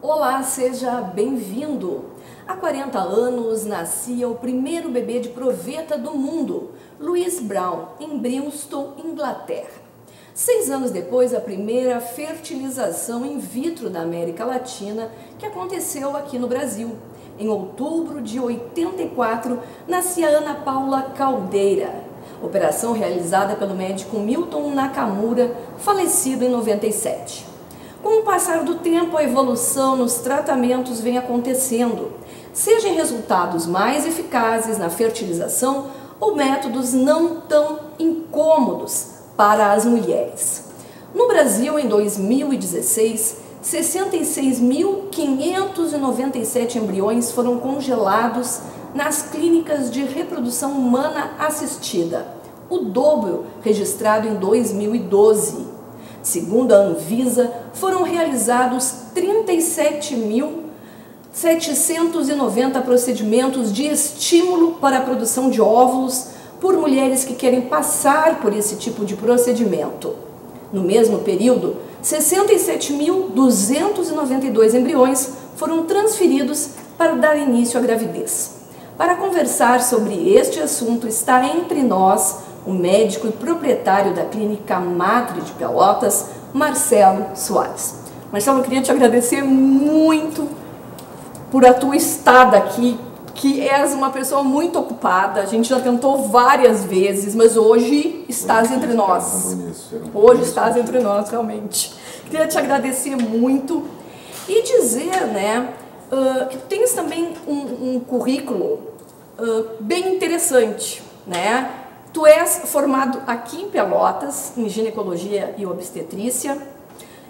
Olá, seja bem-vindo! Há 40 anos nascia o primeiro bebê de proveta do mundo, Louise Brown, em Bristol, Inglaterra. 6 anos depois, a primeira fertilização in vitro da América Latina, que aconteceu aqui no Brasil. Em outubro de 84, nascia Ana Paula Caldeira. Operação realizada pelo médico Milton Nakamura, falecido em 97. Com o passar do tempo, a evolução nos tratamentos vem acontecendo, seja em resultados mais eficazes na fertilização ou métodos não tão incômodos para as mulheres. No Brasil, em 2016, 66.597 embriões foram congelados nas clínicas de reprodução humana assistida, o dobro registrado em 2012. Segundo a Anvisa, foram realizados 37.790 procedimentos de estímulo para a produção de óvulos por mulheres que querem passar por esse tipo de procedimento. No mesmo período, 67.292 embriões foram transferidos para dar início à gravidez. Para conversar sobre este assunto, está entre nós o médico e proprietário da Clínica Madre de Pelotas, Marcelo Soares. Marcelo, eu queria te agradecer muito por a tua estada aqui, que és uma pessoa muito ocupada. A gente já tentou várias vezes, mas hoje estás entre nós. Hoje estás entre nós, realmente. Queria te agradecer muito e dizer, né, que tu tens também um currículo bem interessante, né? Tu és formado aqui em Pelotas, em ginecologia e obstetrícia,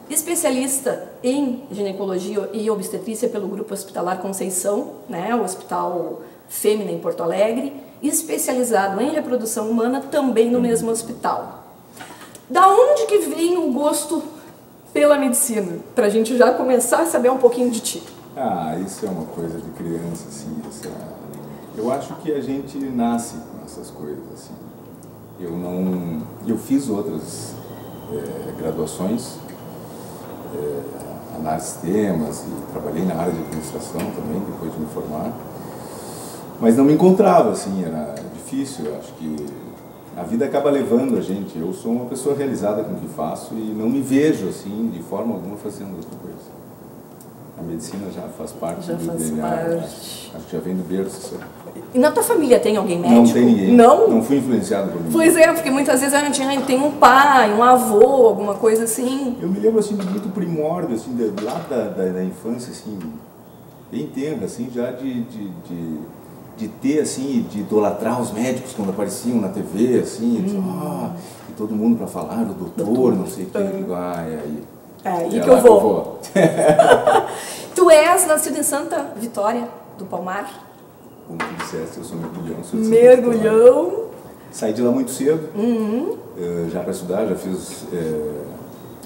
especialista em ginecologia e obstetrícia pelo Grupo Hospitalar Conceição, né, o Hospital Fêmea em Porto Alegre, especializado em reprodução humana também no mesmo hospital. Da onde que vem o gosto pela medicina? Para a gente já começar a saber um pouquinho de ti. Isso é uma coisa de criança, assim. Eu acho que a gente nasce com essas coisas, assim. Eu fiz outras graduações, análise de sistemas, e trabalhei na área de administração também, depois de me formar, mas não me encontrava, assim, era difícil. Eu acho que a vida acaba levando a gente. Eu sou uma pessoa realizada com o que faço e não me vejo, assim, de forma alguma fazendo outra coisa. A medicina já faz parte do DNA, acho que já vem do berço. E na tua família tem alguém médico? Não tem ninguém. Não? Não fui influenciado por ninguém. Pois é, porque muitas vezes a gente tem um pai, um avô, alguma coisa assim. Eu me lembro, assim, de muito primórdio, assim, lá da infância, assim, bem tenra, assim, já de ter, assim, de idolatrar os médicos quando apareciam na TV, assim, e todo mundo para falar, o doutor, não sei o que, aí que eu vou. Tu és nascido em Santa Vitória do Palmar? Como tu disseste, eu sou mergulhão. Mergulhão. Saí de lá muito cedo, já para estudar, já fiz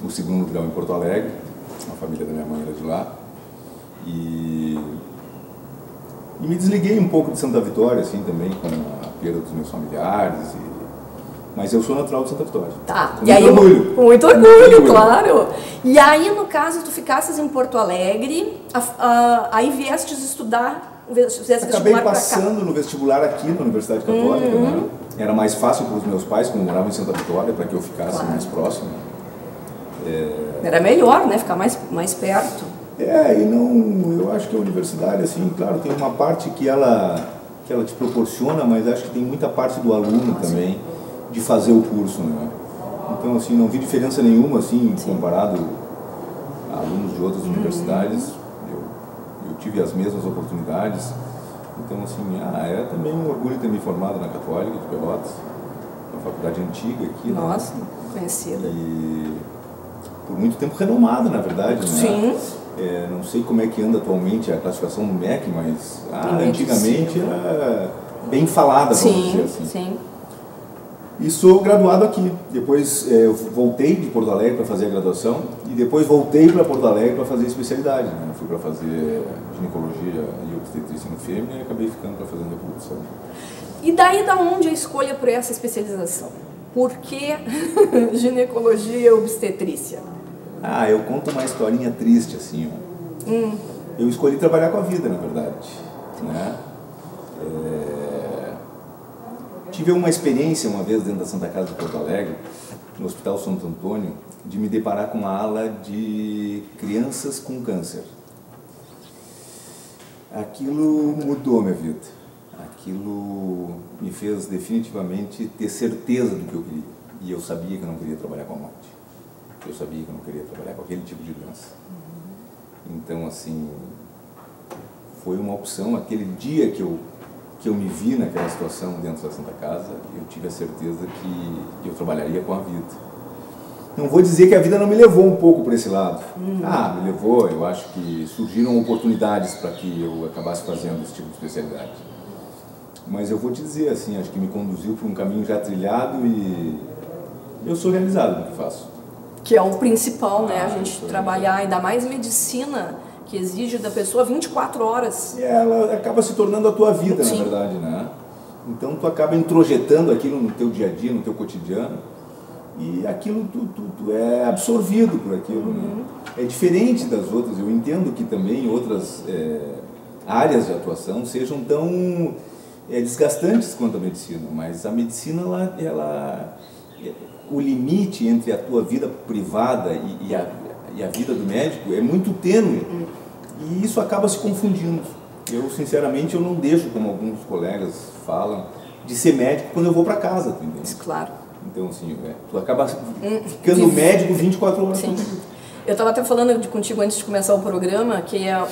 o segundo grau em Porto Alegre, a família da minha mãe era de lá, e me desliguei um pouco de Santa Vitória, assim, também, com a perda dos meus familiares, mas eu sou natural de Santa Vitória. Tá. Com muito orgulho. Com muito orgulho, claro. E aí, no caso, tu ficasses em Porto Alegre, aí viestes estudar, acabei passando no vestibular aqui na Universidade Católica, né? Era mais fácil para os meus pais, como moravam em Santa Vitória, para que eu ficasse mais próximo. Era melhor, né? Ficar mais perto. Eu acho que a universidade, assim, claro, tem uma parte que ela te proporciona, mas acho que tem muita parte do aluno também, de fazer o curso, né? Então, assim, não vi diferença nenhuma, assim, comparado a alunos de outras universidades. Eu tive as mesmas oportunidades. Então, assim, é também um orgulho ter me formado na Católica de Pelotas, uma faculdade antiga aqui. Nossa, né? Conhecida. E por muito tempo renomada, na verdade, né? Sim. Não sei como é que anda atualmente a classificação do MEC, mas antigamente era bem falada, vamos dizer assim. Sim. E sou graduado aqui. Depois eu voltei de Porto Alegre para fazer a graduação e depois voltei para Porto Alegre para fazer a especialidade, né? Fui para fazer ginecologia e obstetrícia no fêmea e acabei ficando para fazer reprodução. E daí da onde a escolha por essa especialização? Por que ginecologia e obstetrícia? Eu conto uma historinha triste, assim, ó. Eu escolhi trabalhar com a vida, na verdade, né? Tive uma experiência uma vez dentro da Santa Casa de Porto Alegre, no Hospital Santo Antônio, de me deparar com uma ala de crianças com câncer. Aquilo mudou minha vida. Aquilo me fez definitivamente ter certeza do que eu queria. E eu sabia que eu não queria trabalhar com a morte. Eu sabia que eu não queria trabalhar com aquele tipo de doença. Então, assim, foi uma opção. Aquele dia que eu me vi naquela situação dentro da Santa Casa, eu tive a certeza que eu trabalharia com a vida. Não vou dizer que a vida não me levou um pouco para esse lado. Me levou. Eu acho que surgiram oportunidades para que eu acabasse fazendo esse tipo de especialidade. Mas eu vou te dizer, assim, acho que me conduziu por um caminho já trilhado e eu sou realizado no que faço. Que é o principal, né? A gente trabalhar, ainda mais medicina, que exige da pessoa 24 horas. Ela acaba se tornando a tua vida, Sim. na verdade, né? Então tu acaba introjetando aquilo no teu dia a dia, no teu cotidiano, e aquilo tu é absorvido por aquilo, né? É diferente das outras. Eu entendo que também outras áreas de atuação sejam tão desgastantes quanto a medicina, mas a medicina, o limite entre a tua vida privada e a vida do médico é muito tênue, e isso acaba se confundindo. Eu, sinceramente, eu não deixo, como alguns colegas falam, de ser médico quando eu vou para casa, tu entende? Claro. Então, assim, tu acaba ficando médico 24 horas. Sim. Eu estava até falando contigo antes de começar o programa, que é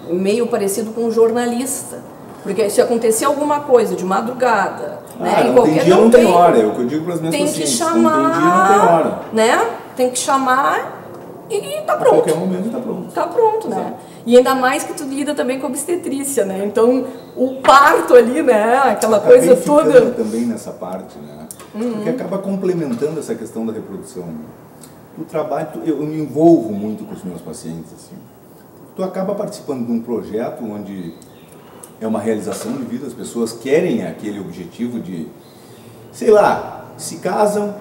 meio parecido com um jornalista. Porque se acontecer alguma coisa de madrugada, né? Não tem dia, não tem hora, é o que eu digo para as minhas pacientes. Tem que chamar, não tem dia, não tem hora. Né? Tem que chamar e tá pronto. A qualquer momento tá pronto. Tá pronto, né? Exato. E ainda mais que tu lida também com obstetrícia, né? Então, o parto ali, né? Aquela coisa toda. Também nessa parte, né? Porque acaba complementando essa questão da reprodução. O trabalho, eu me envolvo muito com os meus pacientes, assim. Tu acaba participando de um projeto onde é uma realização de vida, as pessoas querem aquele objetivo de, sei lá, se casam,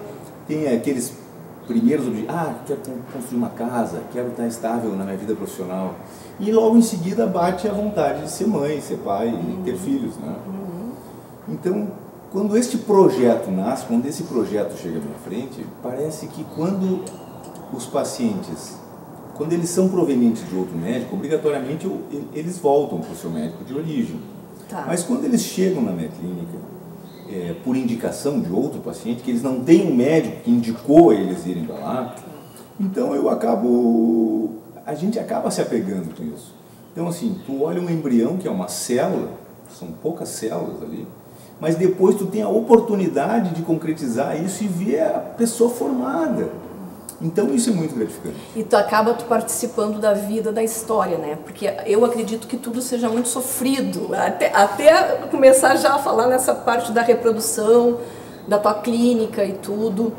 tem aqueles primeiros objetivos, quero construir uma casa, quero estar estável na minha vida profissional. E logo em seguida bate a vontade de ser mãe, ser pai e ter filhos, né? Então, quando este projeto nasce, quando esse projeto chega à minha frente, parece que quando os pacientes, quando eles são provenientes de outro médico, obrigatoriamente eles voltam para o seu médico de origem. Tá. Mas quando eles chegam na minha clínica, por indicação de outro paciente, que eles não têm um médico que indicou eles irem para lá, então a gente acaba se apegando com isso. Então, assim, tu olha um embrião, que é uma célula, são poucas células ali, mas depois tu tem a oportunidade de concretizar isso e ver a pessoa formada. Então isso é muito gratificante. E tu acaba participando da vida, da história, né? Porque eu acredito que tudo seja muito sofrido, até começar já a falar nessa parte da reprodução, da tua clínica e tudo.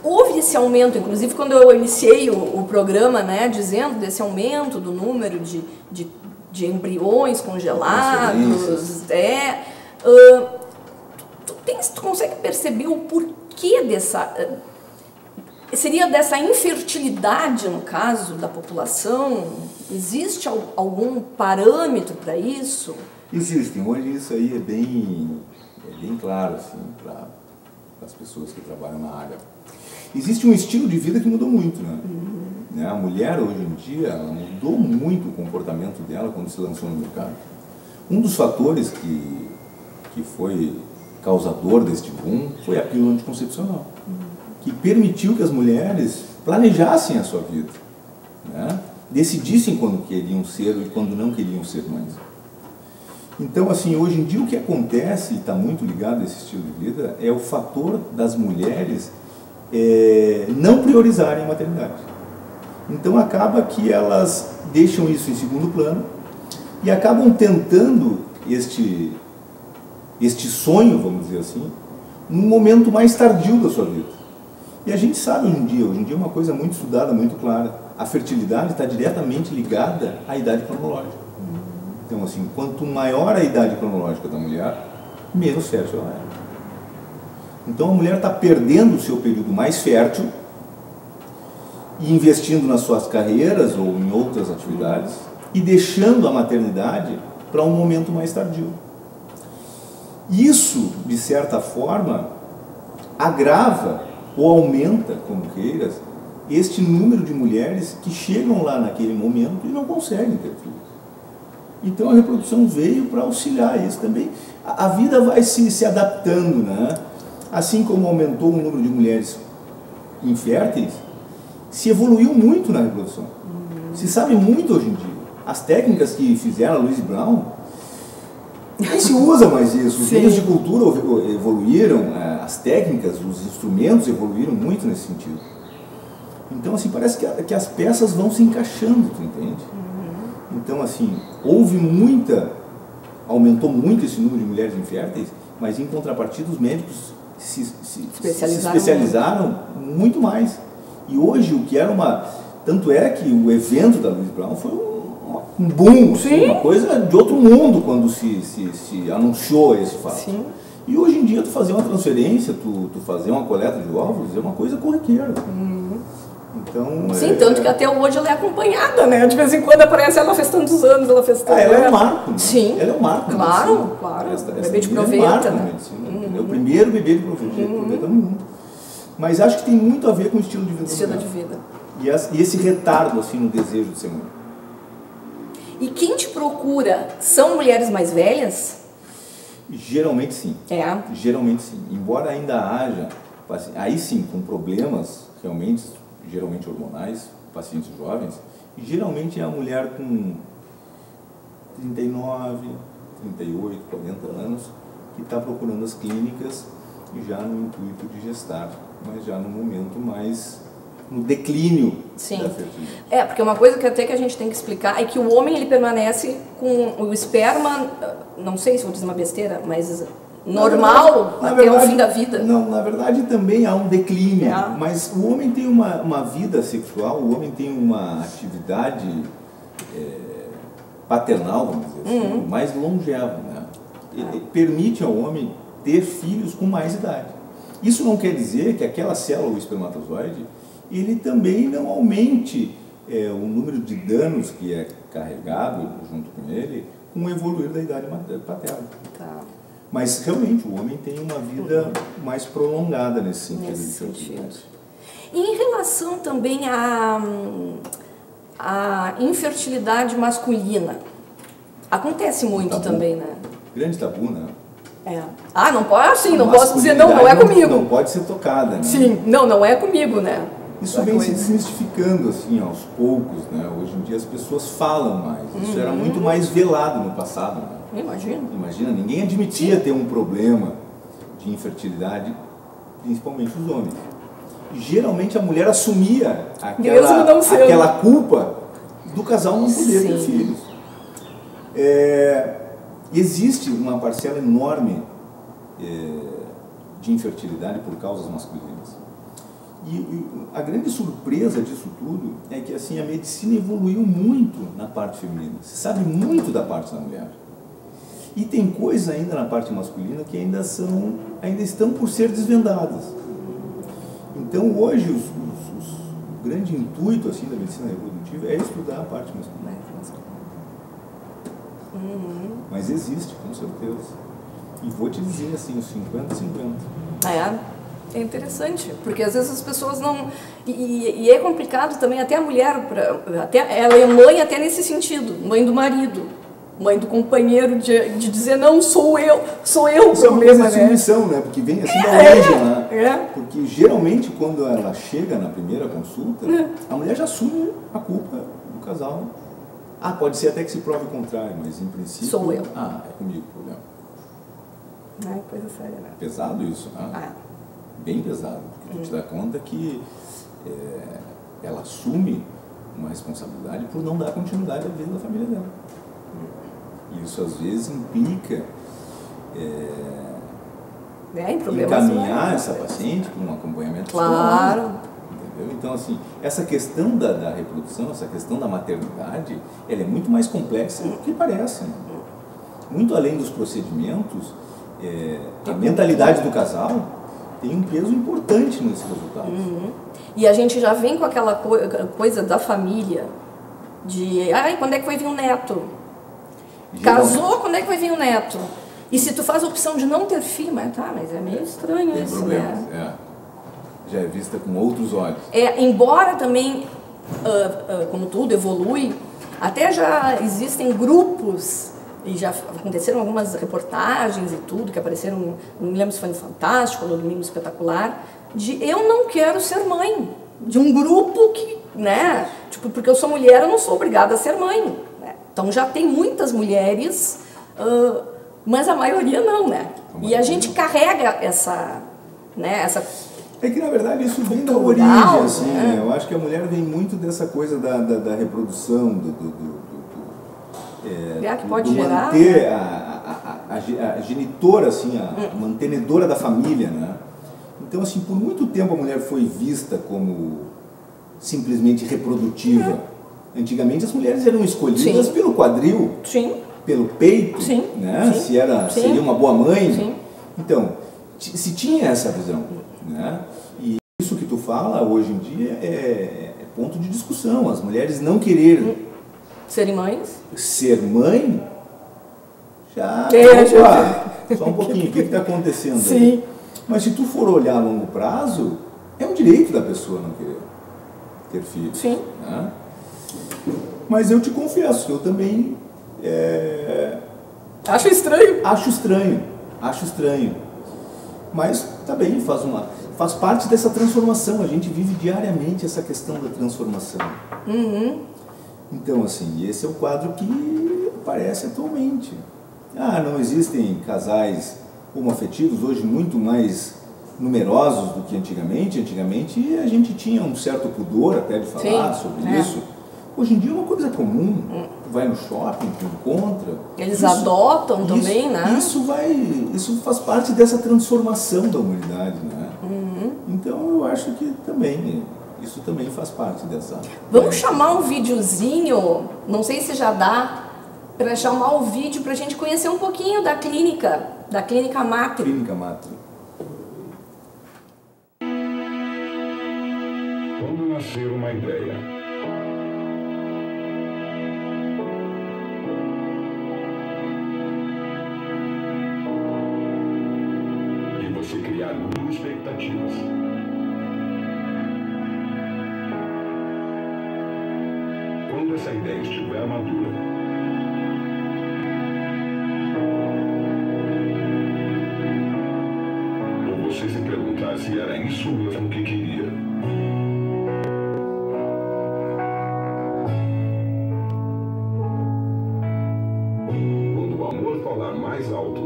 Houve esse aumento, inclusive quando eu iniciei o programa, né, dizendo desse aumento do número de embriões congelados. Tu consegue perceber o porquê seria dessa infertilidade, no caso da população? Existe algum parâmetro para isso? Existem. Hoje isso aí é bem claro, assim, para as pessoas que trabalham na área. Existe um estilo de vida que mudou muito, né? A mulher, hoje em dia, ela mudou muito o comportamento dela quando se lançou no mercado. Um dos fatores que foi causador deste boom foi a pílula anticoncepcional, que permitiu que as mulheres planejassem a sua vida, né? Decidissem quando queriam ser e quando não queriam ser mães. Então, assim, hoje em dia o que acontece, e está muito ligado a esse estilo de vida, é o fator das mulheres não priorizarem a maternidade. Então acaba que elas deixam isso em segundo plano e acabam tentando este sonho, vamos dizer assim, num momento mais tardio da sua vida. E a gente sabe hoje em dia é uma coisa muito estudada, muito clara, a fertilidade está diretamente ligada à idade cronológica. Então, assim, quanto maior a idade cronológica da mulher, menos fértil ela é. Então a mulher está perdendo o seu período mais fértil e investindo nas suas carreiras ou em outras atividades e deixando a maternidade para um momento mais tardio. Isso, de certa forma, agrava ou aumenta, como queiras, este número de mulheres que chegam lá naquele momento e não conseguem ter filhos. Então a reprodução veio para auxiliar isso também. A vida vai se adaptando, né? Assim como aumentou o número de mulheres inférteis, se evoluiu muito na reprodução. Se sabe muito hoje em dia. As técnicas que fizeram a Louise Brown, nem se usa mais isso. Os meios de cultura evoluíram, as técnicas, os instrumentos evoluíram muito nesse sentido. Então, assim, parece que as peças vão se encaixando, tu entende? Então, assim, aumentou muito esse número de mulheres inférteis, mas em contrapartida os médicos se especializaram muito mais. E hoje o que era tanto é que o evento da Louise Brown foi um boom, assim, uma coisa de outro mundo quando se anunciou esse fato. Sim. E hoje em dia tu fazer uma transferência, tu fazer uma coleta de óvulos é uma coisa corriqueira. Então, sim, tanto que até hoje ela é acompanhada, né? De vez em quando aparece, ela fez tantos anos, ela fez tantos anos. Ela é um marco, né? Sim. Ela é um marco. Claro, claro. Bebê de proveta, né? É o primeiro bebê de proveta no mundo. Mas acho que tem muito a ver com o estilo de vida. Estilo de vida. E esse retardo, assim, no desejo de ser mãe. E quem te procura são mulheres mais velhas? Geralmente sim. Geralmente sim. Embora ainda haja, aí sim, com problemas realmente, geralmente hormonais, pacientes jovens, geralmente é a mulher com 39, 38, 40 anos que está procurando as clínicas já no intuito de gestar, mas já no momento mais no declínio da fertilidade. Porque uma coisa que até que a gente tem que explicar é que o homem ele permanece com o esperma, não sei se vou dizer uma besteira, mas normal até o fim da vida. Não, na verdade também há um declínio, mas o homem tem uma vida sexual, o homem tem uma atividade paternal, vamos dizer assim, mais longeva, né? Ele permite ao homem ter filhos com mais idade. Isso não quer dizer que aquela célula, o espermatozoide, ele também não aumente o número de danos que é carregado junto com ele com o evoluir da idade paterna. Mas realmente o homem tem uma vida mais prolongada nesse sentido. E em relação também à infertilidade masculina, acontece muito também, né? Grande tabu, né? Não pode, não posso dizer não é comigo. Não pode ser tocada, né? Sim, não é comigo, né? Isso vem se desmistificando, assim, aos poucos, né? Hoje em dia as pessoas falam mais. Isso era muito mais velado no passado, né? Imagina, ninguém admitia ter um problema de infertilidade, principalmente os homens. E, geralmente a mulher assumia aquela culpa do casal não poder ter filhos. Existe uma parcela enorme de infertilidade por causas masculinas. E a grande surpresa disso tudo é que assim, a medicina evoluiu muito na parte feminina. Se sabe muito da parte da mulher. E tem coisas ainda na parte masculina que ainda estão por ser desvendadas. Então hoje o grande intuito assim, da medicina reprodutiva é estudar a parte masculina. Mas existe, com certeza. E vou te dizer assim, os 50-50. É interessante, porque às vezes as pessoas não... E é complicado também, até a mulher, ela é mãe até nesse sentido, mãe do marido, mãe do companheiro, de dizer não, sou eu o problema, né? Submissão, né? Porque vem assim da origem, né? Porque geralmente quando ela chega na primeira consulta, a mulher já assume a culpa do casal. Pode ser até que se prove o contrário, mas em princípio... Sou eu. É comigo o problema. Coisa séria, né? Pesado isso, né? Bem pesado, porque tu te dá conta que ela assume uma responsabilidade por não dar continuidade à vida da família dela. E isso às vezes implica encaminhar essa paciente para um acompanhamento psicológico. Entendeu? Então, assim, essa questão da reprodução, essa questão da maternidade, ela é muito mais complexa do que parece. Né? Muito além dos procedimentos, a mentalidade do casal tem um peso importante nesse resultado. E a gente já vem com aquela coisa da família, de, ai, quando é que vai vir um neto? Casou, quando é que vai vir um neto? E se tu faz a opção de não ter filho, mas é meio estranho tem isso, problemas, né? Já é vista com outros olhos. Embora também, como tudo evolui, até já existem grupos, e já aconteceram algumas reportagens e tudo, que apareceram, não me lembro se foi no Fantástico ou no Domingo Espetacular, de eu não quero ser mãe, de um grupo que, né, tipo, porque eu sou mulher, eu não sou obrigada a ser mãe, né? Então já tem muitas mulheres, mas a maioria não, né? E a gente carrega essa, né, essa... É que, na verdade, isso vem da origem, assim, né? Eu acho que a mulher vem muito dessa coisa da reprodução, que pode do gerar, manter né? a genitora, assim, a mantenedora da família, né? Então, assim, por muito tempo a mulher foi vista como simplesmente reprodutiva. Antigamente as mulheres eram escolhidas pelo quadril, pelo peito, né? Se seria uma boa mãe. Então, se tinha essa visão, né? E isso que tu fala hoje em dia é ponto de discussão. As mulheres não quererem serem mães? Ser mãe? Já. Só um pouquinho, o que está acontecendo aí? Mas se tu for olhar a longo prazo, é um direito da pessoa não querer ter filhos. Né? Mas eu te confesso que eu também acho estranho. Acho estranho. Mas também faz parte dessa transformação. A gente vive diariamente essa questão da transformação. Então, assim, esse é o quadro que aparece atualmente. Não existem casais homoafetivos hoje muito mais numerosos do que antigamente. Antigamente a gente tinha um certo pudor até de falar sobre isso. Hoje em dia é uma coisa comum. Tu vai no shopping, tu encontra. Eles adotam também, né? Isso faz parte dessa transformação da humanidade, né? Então eu acho que também isso também faz parte dessa... Vamos chamar um videozinho, não sei se já dá, para chamar o vídeo para a gente conhecer um pouquinho da Clínica Matri. Clínica Matri. Como nascer uma ideia? E você criar mil expectativas. Quando essa ideia estiver madura, ou você se perguntar se era isso mesmo que queria. Quando o amor falar mais alto,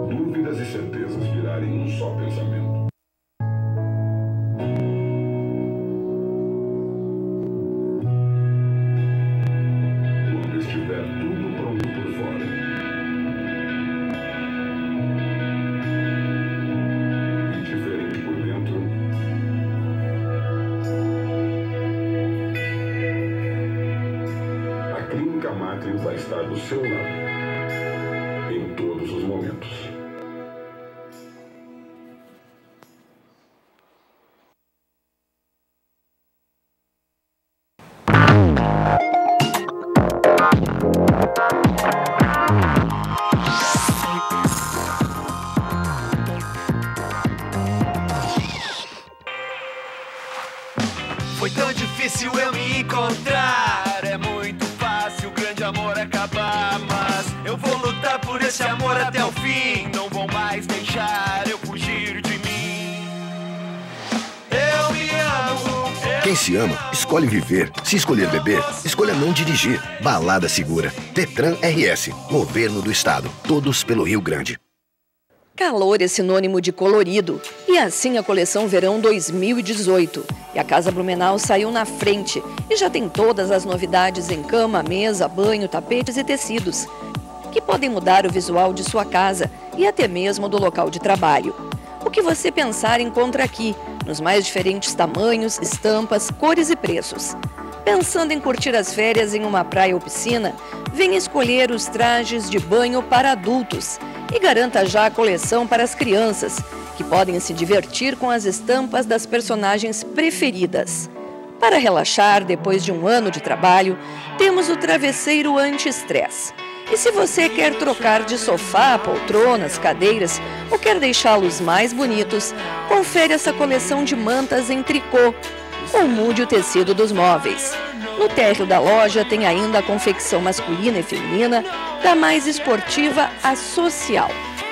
dúvidas e certezas virarem um só pensamento. Quando estiver tudo pronto por fora, e diferente por dentro, a Clínica Matri vai estar do seu lado em todos os momentos. Foi tão difícil eu me encontrar. É muito fácil o grande amor acabar, mas eu vou lutar por esse amor até o fim. Não vou mais deixar eu fugir de mim. Eu me amo. Quem se ama, escolhe viver. Se escolher beber, escolha não dirigir. Balada segura. Detran RS. Governo do Estado. Todos pelo Rio Grande. Calor é sinônimo de colorido, e assim a coleção Verão 2018. E a Casa Blumenau saiu na frente e já tem todas as novidades em cama, mesa, banho, tapetes e tecidos, que podem mudar o visual de sua casa e até mesmo do local de trabalho. O que você pensar encontra aqui, nos mais diferentes tamanhos, estampas, cores e preços. Pensando em curtir as férias em uma praia ou piscina, venha escolher os trajes de banho para adultos. e garanta já a coleção para as crianças, que podem se divertir com as estampas das personagens preferidas. Para relaxar depois de um ano de trabalho, temos o travesseiro anti-estresse. E se você quer trocar de sofá, poltronas, cadeiras ou quer deixá-los mais bonitos, confere essa coleção de mantas em tricô ou mude o tecido dos móveis. No térreo da loja tem ainda a confecção masculina e feminina, da mais esportiva à social.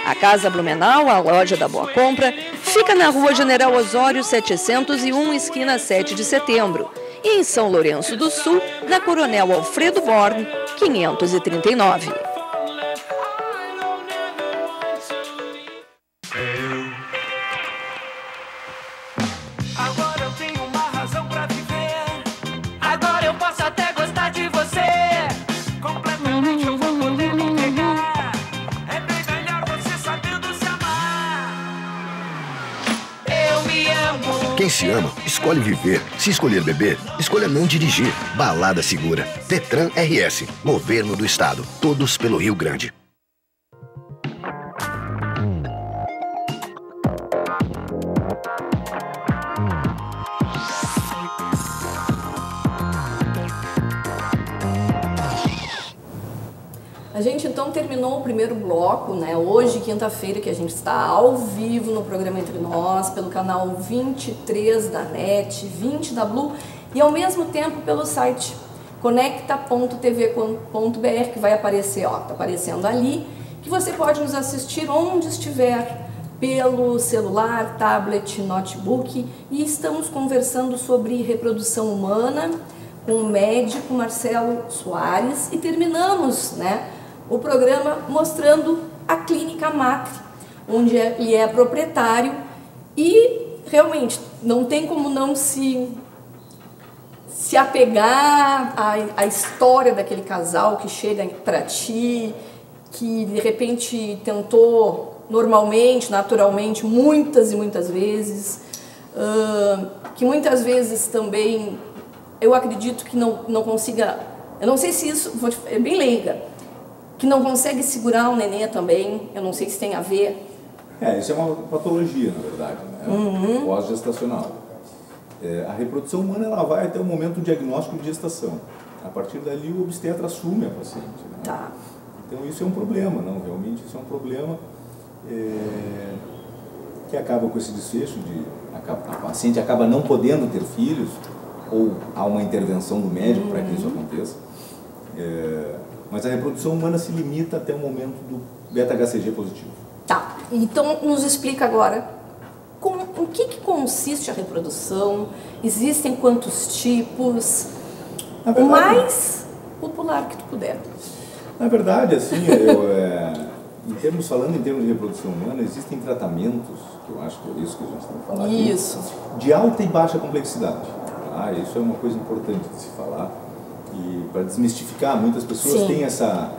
A Casa Blumenau, a loja da Boa Compra, fica na Rua General Osório 701, esquina 7 de setembro. E em São Lourenço do Sul, na Coronel Alfredo Born, 539. Agora eu tenho uma razão pra viver. Agora eu posso até gostar de você. Completamente eu vou poder me entregar. É bem melhor você sabendo se amar. Eu me amo. Quem se ama, escolhe viver. Se escolher beber, escolha não dirigir. Balada segura. Tetran RS. Governo do Estado. Todos pelo Rio Grande. A gente então terminou o primeiro bloco, né? Hoje, quinta-feira, que a gente está ao vivo no programa Entre Nós, pelo canal 23 da NET, 20 da Blue e ao mesmo tempo pelo site conecta.tv.br, que vai aparecer, ó, tá aparecendo ali, que você pode nos assistir onde estiver, pelo celular, tablet, notebook, e estamos conversando sobre reprodução humana com o médico Marcelo Soares e terminamos, né, o programa mostrando a Clínica Macri, onde ele é proprietário e realmente não tem como não se apegar à história daquele casal que chega para ti, que de repente tentou normalmente, naturalmente, muitas e muitas vezes, que muitas vezes também eu acredito que não consiga, eu não sei se isso, é bem leiga, que não consegue segurar o nenê também, eu não sei se tem a ver. Isso é uma patologia, na verdade, né? Pós-gestacional. A reprodução humana ela vai até o momento do diagnóstico de gestação. A partir dali o obstetra assume a paciente. Né? Tá. Então isso é um problema, não? Realmente isso é um problema que acaba com esse desfecho a paciente acaba não podendo ter filhos, ou há uma intervenção do médico para que isso aconteça. Mas a reprodução humana se limita até o momento do beta-HCG positivo. Tá, então nos explica agora o que consiste a reprodução, existem quantos tipos, verdade, o mais popular que tu puder. Na verdade, assim, falando em termos de reprodução humana, existem tratamentos, que eu acho que é isso que a gente tem que falar aqui, de alta e baixa complexidade. Isso é uma coisa importante de se falar. E para desmistificar, muitas pessoas têm essa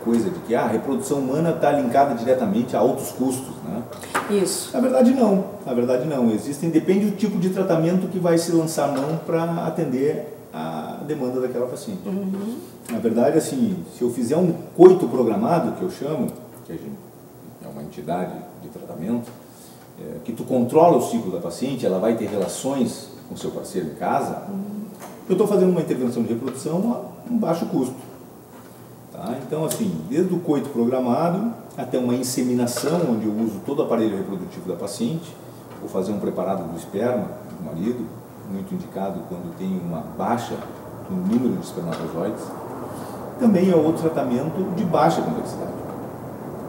coisa de que a reprodução humana está linkada diretamente a altos custos, né? Isso. Na verdade não, depende do tipo de tratamento que vai se lançar mão para atender a demanda daquela paciente. Na verdade, assim, se eu fizer um coito programado, que eu chamo, que é uma entidade de tratamento, que tu controla o ciclo da paciente, ela vai ter relações com seu parceiro em casa, eu estou fazendo uma intervenção de reprodução a um baixo custo. Tá? Então, assim, desde o coito programado até uma inseminação, onde eu uso todo o aparelho reprodutivo da paciente, vou fazer um preparado do esperma do marido, muito indicado quando tem uma baixa no número de espermatozoides. Também é outro tratamento de baixa complexidade.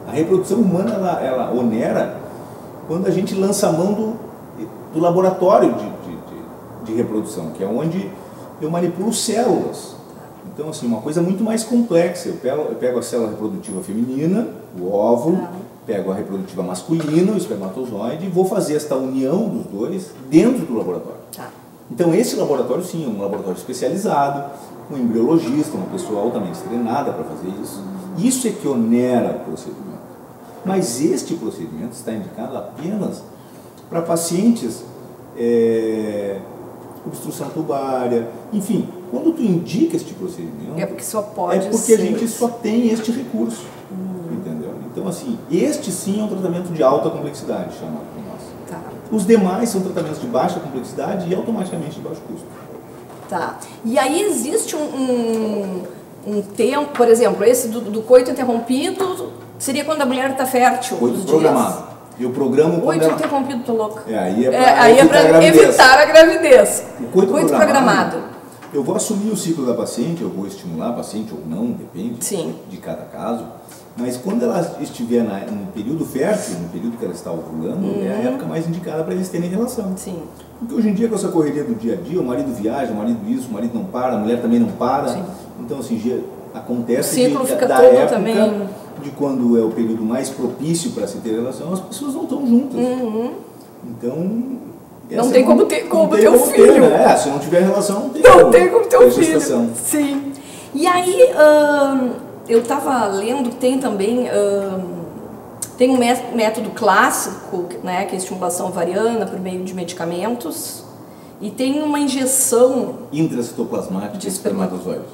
A reprodução humana, ela onera quando a gente lança a mão do laboratório de reprodução, que é onde eu manipulo células. Então, assim, uma coisa muito mais complexa. Eu pego a célula reprodutiva feminina, o óvulo, pego a reprodutiva masculina, o espermatozoide, e vou fazer esta união dos dois dentro do laboratório. Então, esse laboratório, sim, é um laboratório especializado, um embriologista, uma pessoa altamente treinada para fazer isso. Isso é que onera o procedimento. Mas este procedimento está indicado apenas para pacientes obstrução tubária, enfim, quando tu indica este procedimento, porque só pode porque a gente só tem este recurso, entendeu? Então, assim, este sim é um tratamento de alta complexidade, chamado por nós. Tá. Os demais são tratamentos de baixa complexidade e automaticamente de baixo custo. Tá. E aí existe um tempo, por exemplo, esse do coito interrompido seria quando a mulher está fértil. Coito programado. Eu programo quando Coito ela... interrompido, tô louca. Aí é para evitar a gravidez. O coito programado. Eu vou assumir o ciclo da paciente, eu vou estimular a paciente ou não, depende de cada caso. Mas quando ela estiver no período fértil, no período que ela está ovulando, é a época mais indicada para eles terem relação. Sim. Porque hoje em dia, com essa correria do dia a dia, o marido viaja, o marido isso, o marido não para, a mulher também não para. Sim. Então, assim, acontece o ciclo fica da todo época também. De quando é o período mais propício para se ter relação, as pessoas não estão juntas. Então... Não tem como ter um filho. Né? Se não tiver relação, não tem como ter um filho. Gestação. Sim. E aí, eu estava lendo que tem também tem um método clássico, né, que é a estimulação ovariana por meio de medicamentos, e tem uma injeção intracitoplasmática de espermatozoide.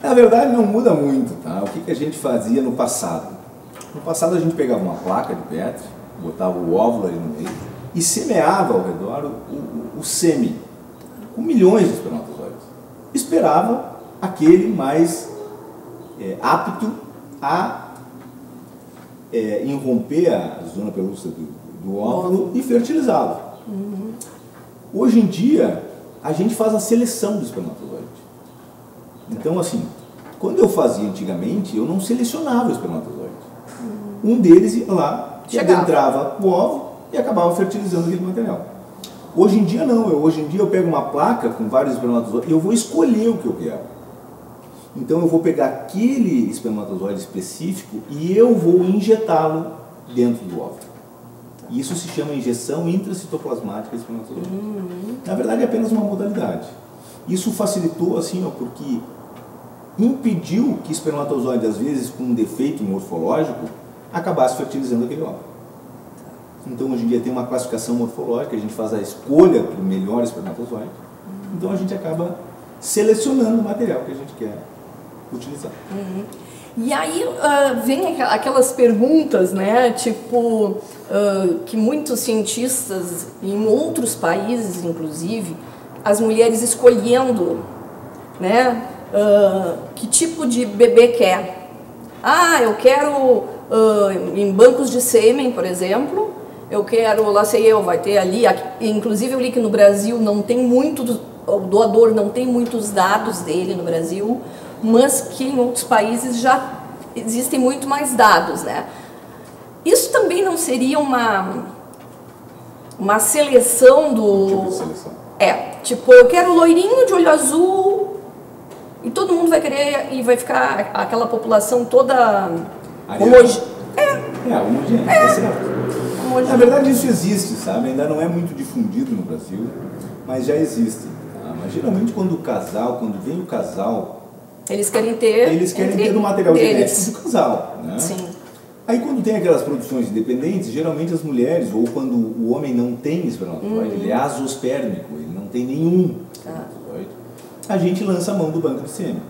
Na verdade, não muda muito, tá? O que a gente fazia no passado? No passado, a gente pegava uma placa de Petri, botava o óvulo ali no meio e semeava ao redor o sêmen, com milhões de espermatozoides. Esperava aquele mais apto a irromper a zona pelúcida do óvulo e fertilizá-lo. Hoje em dia, a gente faz a seleção do espermatozoide. Então, assim, quando eu fazia antigamente, eu não selecionava o espermatozoide. Um deles ia lá, adentrava o óvulo e acabava fertilizando aquele material. Hoje em dia não, hoje em dia eu pego uma placa com vários espermatozoides e eu vou escolher o que eu quero. Então eu vou pegar aquele espermatozoide específico e eu vou injetá-lo dentro do óvulo. Isso se chama injeção intracitoplasmática de espermatozoide. Na verdade é apenas uma modalidade. Isso facilitou assim, porque impediu que espermatozoide, às vezes com um defeito morfológico, acabasse fertilizando aquele óvulo. Então hoje em dia tem uma classificação morfológica, a gente faz a escolha do melhor espermatozoide. Então a gente acaba selecionando o material que a gente quer utilizar. E aí vem aquelas perguntas, né, tipo, que muitos cientistas, em outros países inclusive, as mulheres escolhendo, né, que tipo de bebê quer. Eu quero, em bancos de sêmen, por exemplo, eu quero, lá sei eu, vai ter ali, inclusive eu li que no Brasil não tem muito, o doador não tem muitos dados dele no Brasil, mas que em outros países já existem muito mais dados, né? Isso também não seria uma seleção do... Tipo de seleção. Tipo, eu quero loirinho de olho azul e todo mundo vai querer e vai ficar aquela população toda homogênea. Homogênea, tá certo. Na verdade isso existe, sabe? Ainda não é muito difundido no Brasil, mas já existe. Tá? Mas geralmente quando vem o casal, eles querem ter do material genético do casal, né? Sim. Aí quando tem aquelas produções independentes, geralmente as mulheres, ou quando o homem não tem espermatozoide, ele é azospérmico, ele não tem nenhum espermatozoide, a gente lança a mão do banco de sêmen.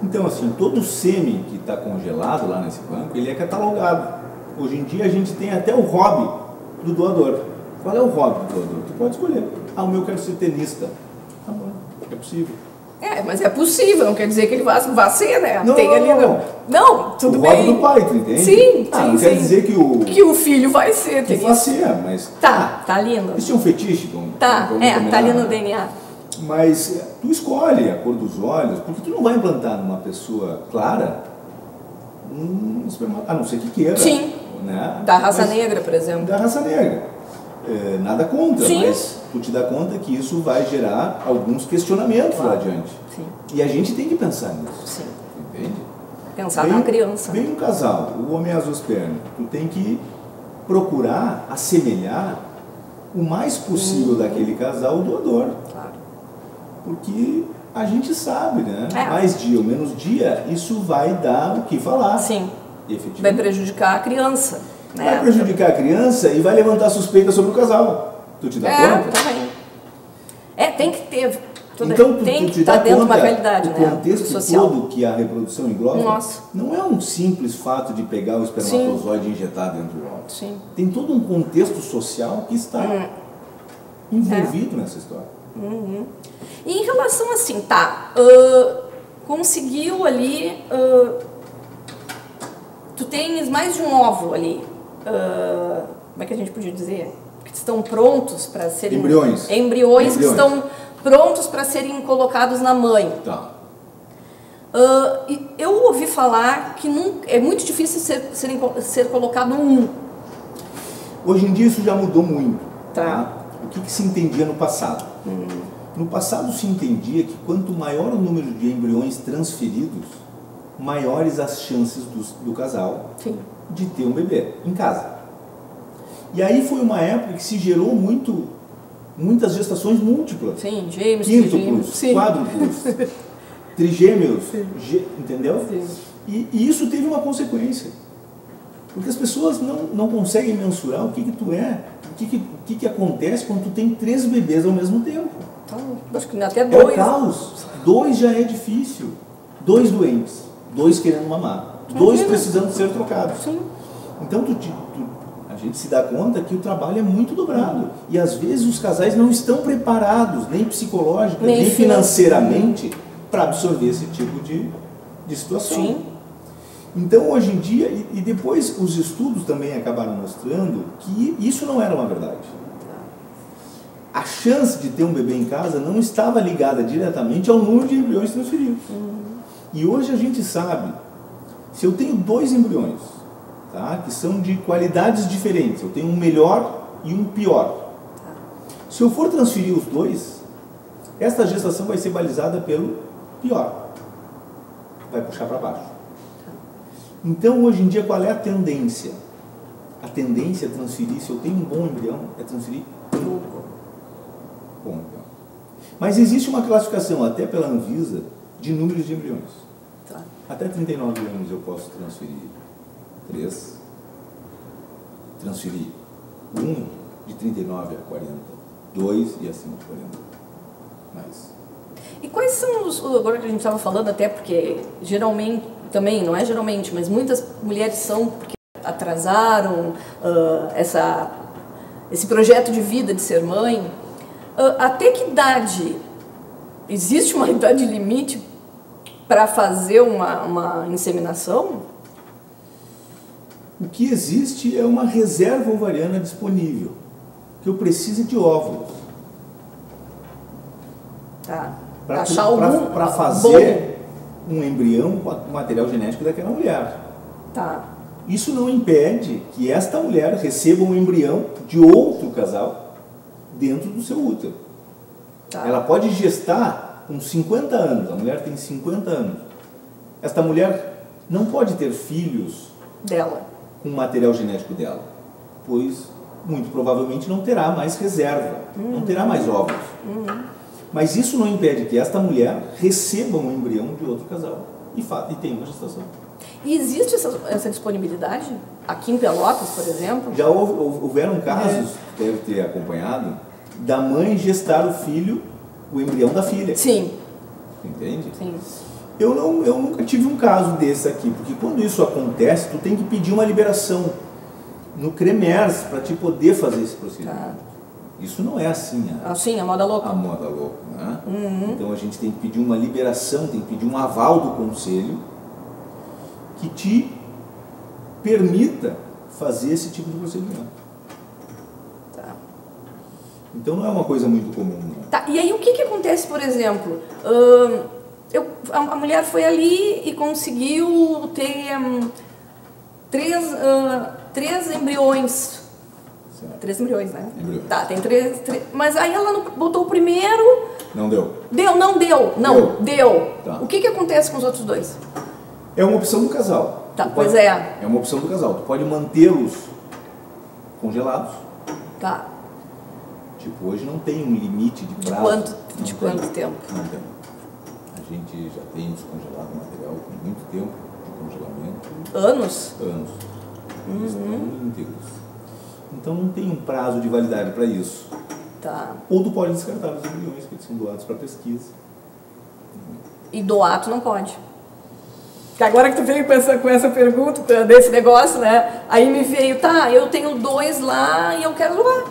Então assim, todo sêmen que está congelado lá nesse banco, ele é catalogado. Hoje em dia a gente tem até o hobby do doador. Qual é o hobby do doador? Tu pode escolher. O meu quero ser tenista. Tá bom, é possível. Mas é possível, não quer dizer que ele vá ser, né? Não, tem ali, não, tudo o bem. O hobby do pai, tu entende? Sim, não quer dizer que o filho vai ser tenista. Vai ser, mas... Tá lindo. Isso é um fetiche? Tá ali no DNA. Mas tu escolhe a cor dos olhos, porque tu não vai implantar numa pessoa clara a não ser que queira. Sim. Né? Da raça negra, por exemplo. Da raça negra. Nada contra, Sim. mas tu te dá conta que isso vai gerar alguns questionamentos lá adiante. Sim. E a gente tem que pensar nisso. Sim. Entende? Pensar na criança. Vem um casal, o homem azospérmico, tu tem que procurar assemelhar o mais possível daquele casal o doador. Claro. Porque a gente sabe, né? Mais dia ou menos dia, isso vai dar o que falar. Sim. Vai prejudicar a criança. Né? Vai prejudicar a criança e vai levantar suspeita sobre o casal. Tu te dá conta? Também. Tem que ter. Então, tem tu que te dá estar dentro de uma conta, realidade, o né? contexto social. todo que a reprodução engloba, Nossa. não é um simples fato de pegar o espermatozoide e injetar dentro do óvulo. Sim. Tem todo um contexto social que está envolvido nessa história. E em relação assim, conseguiu ali, tu tens mais de um óvulo ali, como é que a gente podia dizer? Que estão prontos para serem... Embriões. Embriões que estão prontos para serem colocados na mãe. Tá. Eu ouvi falar que é muito difícil ser colocado um. Hoje em dia isso já mudou muito. Tá. O que se entendia no passado? No passado se entendia que quanto maior o número de embriões transferidos, maiores as chances do casal Sim. de ter um bebê em casa. E aí foi uma época que se gerou muitas gestações múltiplas. Sim, gêmeos, Quíntuplos, quádruplos, trigêmeos, entendeu? Sim. E isso teve uma consequência. Porque as pessoas não conseguem mensurar o que tu é, o que acontece quando tu tem 3 bebês ao mesmo tempo. Então, acho que até É 2. o caos. 2 já é difícil. 2 doentes, 2 querendo mamar, 2 precisando ser trocados. Sim. Então a gente se dá conta que o trabalho é muito dobrado. E às vezes os casais não estão preparados, nem psicológica, nem financeiramente, para absorver esse tipo de situação. Sim. Então hoje em dia, e depois os estudos também acabaram mostrando que isso não era uma verdade. A chance de ter um bebê em casa não estava ligada diretamente ao número de embriões transferidos. E hoje a gente sabe, se eu tenho 2 embriões, tá, que são de qualidades diferentes, eu tenho um melhor e um pior. Se eu for transferir os 2, esta gestação vai ser balizada pelo pior. Vai puxar para baixo. Então, hoje em dia, qual é a tendência? A tendência é transferir, se eu tenho um bom embrião, é transferir um bom embrião. Mas existe uma classificação, até pela Anvisa, de números de embriões. Tá. Até 39 anos eu posso transferir 3, transferir 1 de 39 a 40, 2 e acima de 40. Mais. E quais são agora que a gente estava falando, até porque geralmente, também, não é geralmente, mas muitas mulheres são porque atrasaram esse projeto de vida de ser mãe. Até que idade? Existe uma idade limite para fazer uma inseminação? O que existe é uma reserva ovariana disponível, que eu preciso de óvulos. Tá. Para fazer um embrião com o material genético daquela mulher. Tá. Isso não impede que esta mulher receba um embrião de outro casal dentro do seu útero. Tá. Ela pode gestar com 50 anos, a mulher tem 50 anos. Esta mulher não pode ter filhos Dela. com o material genético dela, pois muito provavelmente não terá mais reserva, não terá mais óvulos. Mas isso não impede que esta mulher receba um embrião de outro casal e tenha uma gestação. E existe essa disponibilidade? Aqui em Pelotas, por exemplo? Já houveram casos, deve ter acompanhado, da mãe gestar o filho, o embrião da filha. Sim. Entende? Sim. Eu nunca tive um caso desse aqui, porque quando isso acontece, tu tem que pedir uma liberação no CREMERS para te poder fazer esse procedimento. Tá. Isso não é assim. Sim, a moda louca. A moda louca, né? Então a gente tem que pedir uma liberação, tem que pedir um aval do conselho que te permita fazer esse tipo de procedimento. Tá. Então não é uma coisa muito comum. Não. Tá. E aí o que acontece, por exemplo? A mulher foi ali e conseguiu ter 3 embriões. Certo. 3 embriões, né? Embriões. Tá, tem 3. Mas aí ela não botou o primeiro. Não deu. Não deu. Não, deu. Tá. O que acontece com os outros 2? É uma opção do casal. Tá, pois é. É uma opção do casal. Tu pode mantê-los congelados. Tá. Tipo, hoje não tem um limite de prazo. De quanto tempo? Não tem. A gente já tem descongelado material com muito tempo de congelamento. Anos? Anos. Eles estão íntegros. Então não tem um prazo de validade para isso. Tá. Ou tu pode descartar os embriões, que são doados para pesquisa. E doar tu não pode. Que agora que tu veio com essa pergunta, desse negócio, né? Aí me veio, tá, eu tenho 2 lá e eu quero doar.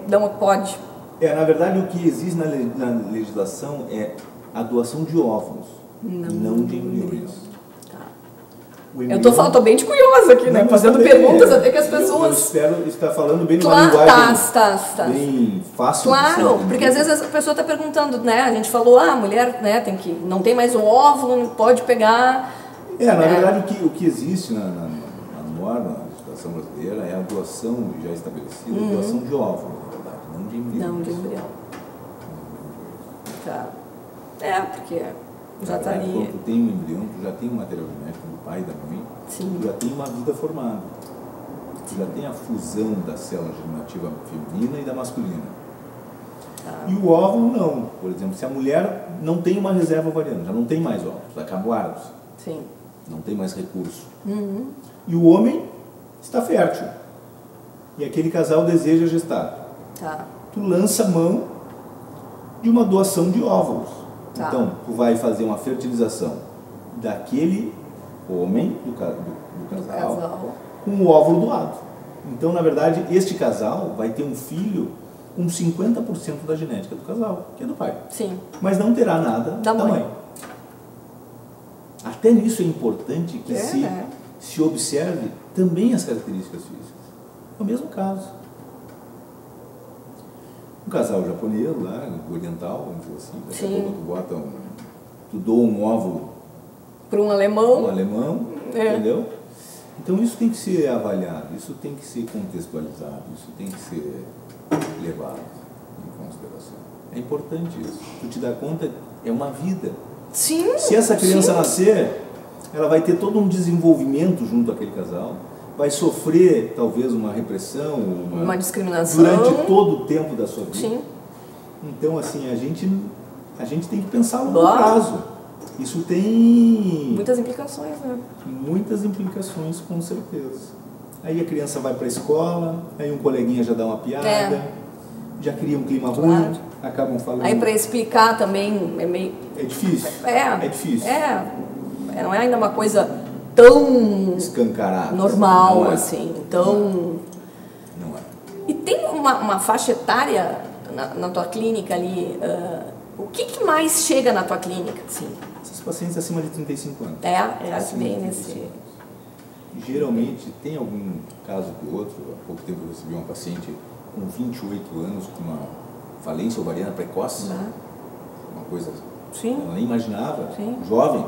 Não pode. Na verdade, o que existe na legislação é a doação de óvulos, não de embriões. Tá. Embrião... Eu tô bem curiosa aqui, né? Fazendo perguntas até que as pessoas... Eu espero estar falando bem numa linguagem bem fácil. Claro, porque às vezes a pessoa está perguntando, né? A gente falou, a mulher, né, não tem mais o óvulo, não pode pegar... Na verdade, o que existe na norma, na legislação brasileira, é a doação já estabelecida, a doação de óvulo, na verdade, não de embrião. Não de embrião. Tá. Porque já está ali... Quando tu tem um embrião, tu já tem um material genético do pai e da mãe, Sim. tu já tem uma vida formada. Tu já tem a fusão da célula germinativa feminina e da masculina. E o óvulo não. Por exemplo, se a mulher não tem uma reserva ovariana, já não tem mais óvulos, acabaram. Sim. Não tem mais recurso. E o homem está fértil. E aquele casal deseja gestar. Tá. Tu lança mão de uma doação de óvulos. Tá. Então, tu vai fazer uma fertilização daquele homem, do casal, com o óvulo doado. Então, na verdade, este casal vai ter um filho com 50% da genética do casal, que é do pai. Sim. Mas não terá nada da mãe. Até nisso é importante que se observe também as características físicas. É o mesmo caso. Um casal japonês lá, oriental, vamos dizer assim, daqui a pouco tu doa um óvulo para um alemão. Entendeu? Então isso tem que ser avaliado, isso tem que ser contextualizado, isso tem que ser levado em consideração. É importante isso. Tu te dá conta, é uma vida. Sim. Se essa criança nascer, ela vai ter todo um desenvolvimento junto àquele casal, vai sofrer talvez uma repressão, uma discriminação durante todo o tempo da sua vida. Sim. Então assim, a gente tem que pensar a longo prazo. Isso tem muitas implicações, né? Muitas implicações, com certeza. Aí a criança vai para a escola, aí um coleguinha já dá uma piada, já cria um clima ruim, acabam falando. Aí para explicar também é meio... É difícil. É difícil. Não é ainda uma coisa tão escancarada, normal, assim, tão... Não é. E tem uma faixa etária na tua clínica ali, o que mais chega na tua clínica, assim? Esses pacientes acima de 35 anos. Bem nesse... Geralmente, tem algum caso que outro. Há pouco tempo eu recebi uma paciente com 28 anos com uma falência ovariana precoce. Uma coisa que ela nem imaginava, jovem.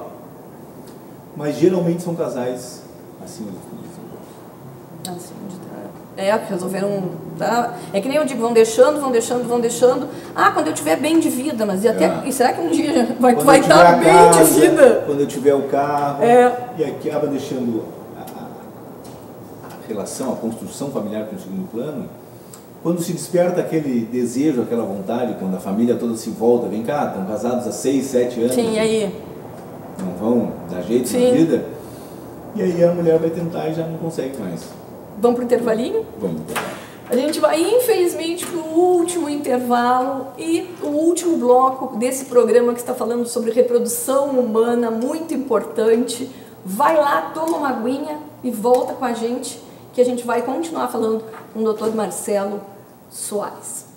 Mas geralmente são casais acima de 35 anos. Resolveram... É que nem eu digo, vão deixando. Quando eu tiver bem de vida, mas e será que um dia vai estar bem de vida? Quando eu tiver o carro, e acaba deixando a relação, a construção familiar com o segundo plano. Quando se desperta aquele desejo, aquela vontade, quando a família toda se volta, vem cá, estão casados há 6, 7 anos. Sim, e aí? Não vão dar jeito na vida. E aí a mulher vai tentar e já não consegue mais. Vamos para o intervalinho? Vamos para lá. A gente vai, infelizmente, para o último intervalo e o último bloco desse programa que está falando sobre reprodução humana, muito importante. Vai lá, toma uma aguinha e volta com a gente, que a gente vai continuar falando com o Dr. Marcelo Soares.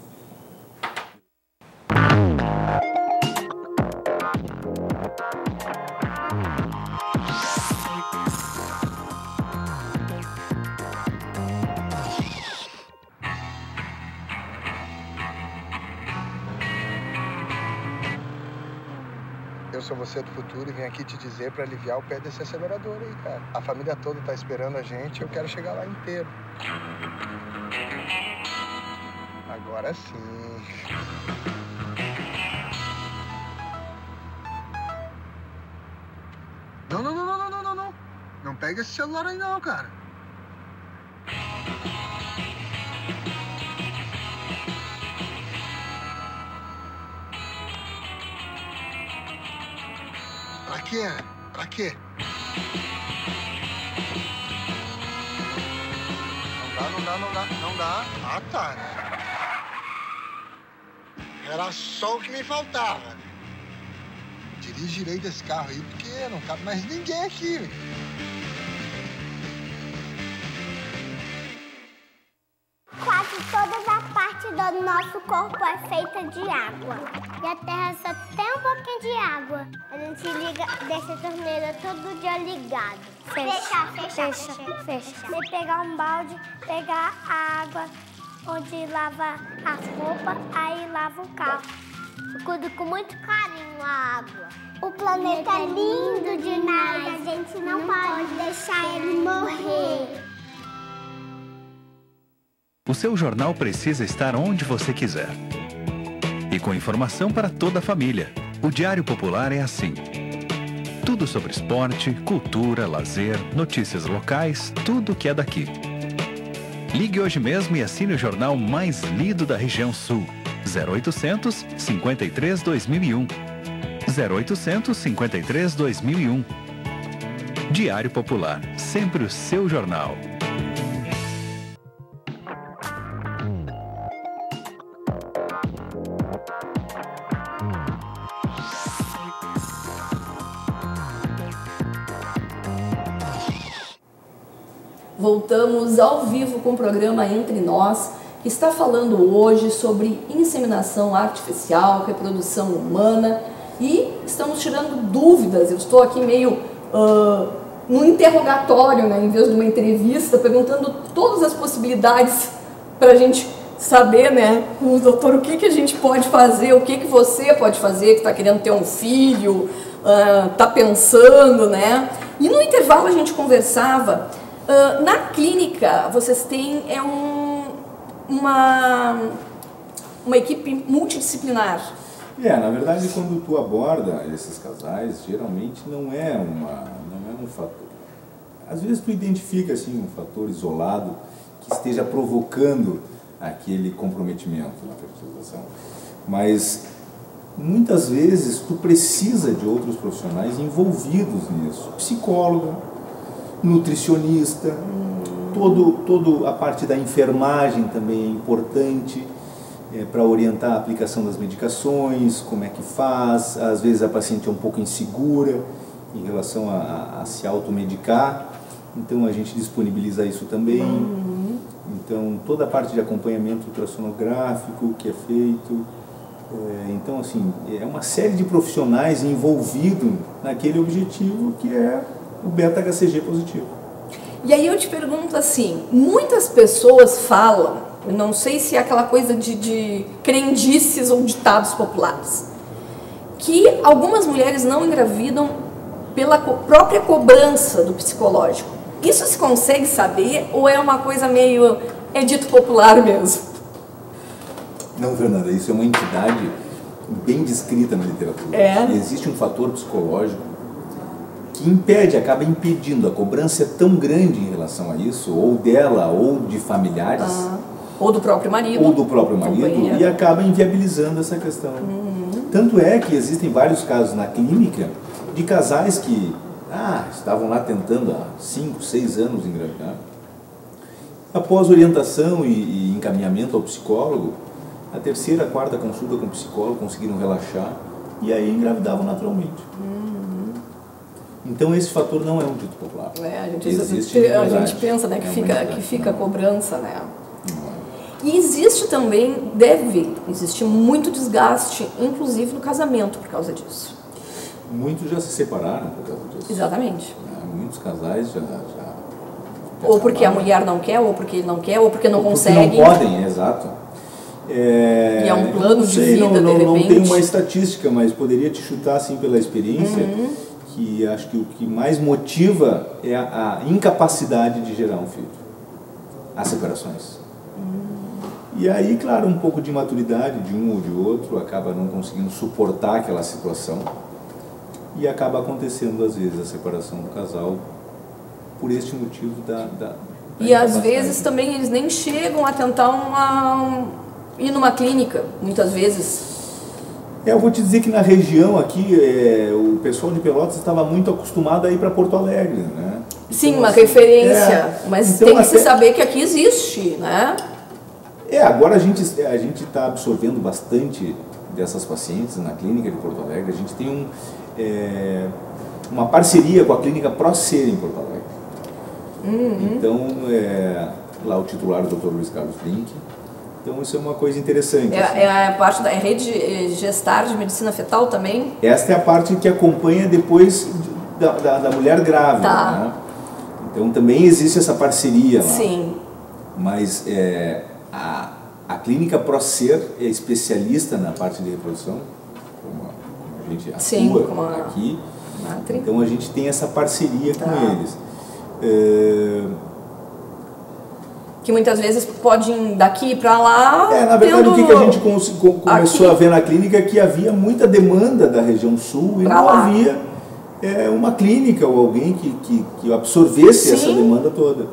Eu sou você do futuro e vim aqui te dizer para aliviar o pé desse acelerador aí, cara. A família toda tá esperando a gente e eu quero chegar lá inteiro. Agora sim. Não. Não pega esse celular aí não, cara. Pra quê? Não dá. Ah, tá. Era só o que me faltava. Dirigirei desse carro aí porque não cabe mais ninguém aqui. Quase toda a parte do nosso corpo é feita de água. E a terra só tem um pouquinho de água. A gente deixa a torneira todo dia ligado. Fecha. Se pegar um balde, pegar a água onde lava as roupas, aí lava o carro. Eu cuido com muito carinho a água. O planeta é lindo demais, a gente não pode deixar ele morrer. O seu jornal precisa estar onde você quiser. E com informação para toda a família. O Diário Popular é assim. Tudo sobre esporte, cultura, lazer, notícias locais, tudo que é daqui. Ligue hoje mesmo e assine o jornal mais lido da região sul. 0800 53 2001. 0800 53 2001. Diário Popular, sempre o seu jornal. Voltamos ao vivo com o programa Entre Nós, que está falando hoje sobre inseminação artificial, reprodução humana, e estamos tirando dúvidas. Eu estou aqui meio num interrogatório, né, em vez de uma entrevista, perguntando todas as possibilidades para a gente saber, né, com o doutor, o que a gente pode fazer, o que você pode fazer, que está querendo ter um filho, está pensando, né? E no intervalo a gente conversava. Na clínica, vocês têm uma equipe multidisciplinar. Na verdade, quando tu aborda esses casais, geralmente não é um fator. Às vezes tu identifica assim, um fator isolado que esteja provocando aquele comprometimento na fertilização. Mas muitas vezes tu precisa de outros profissionais envolvidos nisso. Psicóloga, nutricionista, toda a parte da enfermagem também é importante para orientar a aplicação das medicações, como é que faz. Às vezes a paciente é um pouco insegura em relação a se automedicar, então a gente disponibiliza isso também. Então toda a parte de acompanhamento ultrassonográfico que é feito. Então assim, é uma série de profissionais envolvidos naquele objetivo que é o beta-HCG positivo. E aí eu te pergunto assim, muitas pessoas falam, eu não sei se é aquela coisa de crendices ou ditados populares, que algumas mulheres não engravidam pela própria cobrança do psicológico. Isso se consegue saber ou é uma coisa meio, é dito popular mesmo? Não, Fernanda, isso é uma entidade bem descrita na literatura. Existe um fator psicológico que impede, acaba impedindo. A cobrança é tão grande em relação a isso, ou dela, ou de familiares. Ou do próprio marido. E acaba inviabilizando essa questão. Tanto é que existem vários casos na clínica de casais que estavam lá tentando há 5, 6 anos engravidar. Após orientação e encaminhamento ao psicólogo, a 3ª, 4ª consulta com o psicólogo conseguiram relaxar e aí engravidavam naturalmente. Então esse fator não é um dito popular. A gente pensa, né, que fica a cobrança, né? E existe também, deve existir muito desgaste, inclusive no casamento, por causa disso. Muitos já se separaram por causa disso. Exatamente. Muitos casais já ou porque a mulher não quer, ou porque ele não quer, ou porque não consegue. Não podem, exato. E é um plano de vida, de repente. Não tenho uma estatística, mas poderia te chutar assim pela experiência, que acho que o que mais motiva é a incapacidade de gerar um filho. As separações. E aí, claro, um pouco de maturidade de um ou de outro, acaba não conseguindo suportar aquela situação e acaba acontecendo, às vezes, a separação do casal por este motivo da E às vezes também eles nem chegam a tentar ir numa clínica, muitas vezes. Eu vou te dizer que na região aqui, o pessoal de Pelotas estava muito acostumado a ir para Porto Alegre, né? Sim, então, uma assim, referência, mas então, tem que se saber que aqui existe, né? Agora a gente está absorvendo bastante dessas pacientes na clínica de Porto Alegre. A gente tem uma parceria com a clínica ProSer em Porto Alegre. Então, lá o titular, o Dr. Luiz Carlos Link. Então isso é uma coisa interessante. É a parte da rede gestar de medicina fetal também? Esta é a parte que acompanha depois da mulher grávida. Tá. Né? Então também existe essa parceria lá. Sim. Mas a clínica ProSer é especialista na parte de reprodução, como a gente atua. Sim, como aqui. Matri. Então a gente tem essa parceria com eles. Que muitas vezes pode ir daqui para lá. Na verdade, o que a gente começou a ver na clínica é que havia muita demanda da região sul e não havia uma clínica ou alguém que absorvesse essa demanda toda.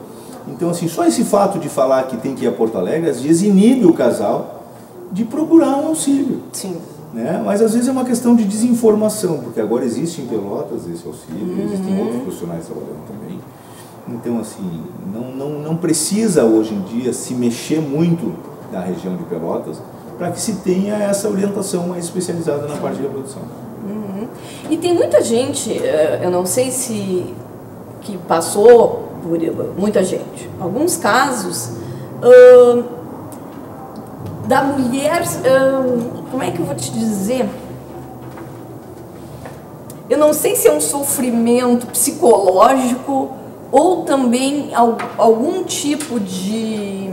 Então, assim, só esse fato de falar que tem que ir a Porto Alegre, às vezes inibe o casal de procurar um auxílio. Sim. Né? Mas às vezes é uma questão de desinformação, porque agora existe em Pelotas esse auxílio, existem outros profissionais trabalhando também. Então, assim, não precisa hoje em dia se mexer muito na região de Pelotas para que se tenha essa orientação mais especializada na parte de reprodução. E tem muita gente, eu não sei se que passou por muita gente, alguns casos da mulher, como é que eu vou te dizer? Eu não sei se é um sofrimento psicológico ou também algum tipo de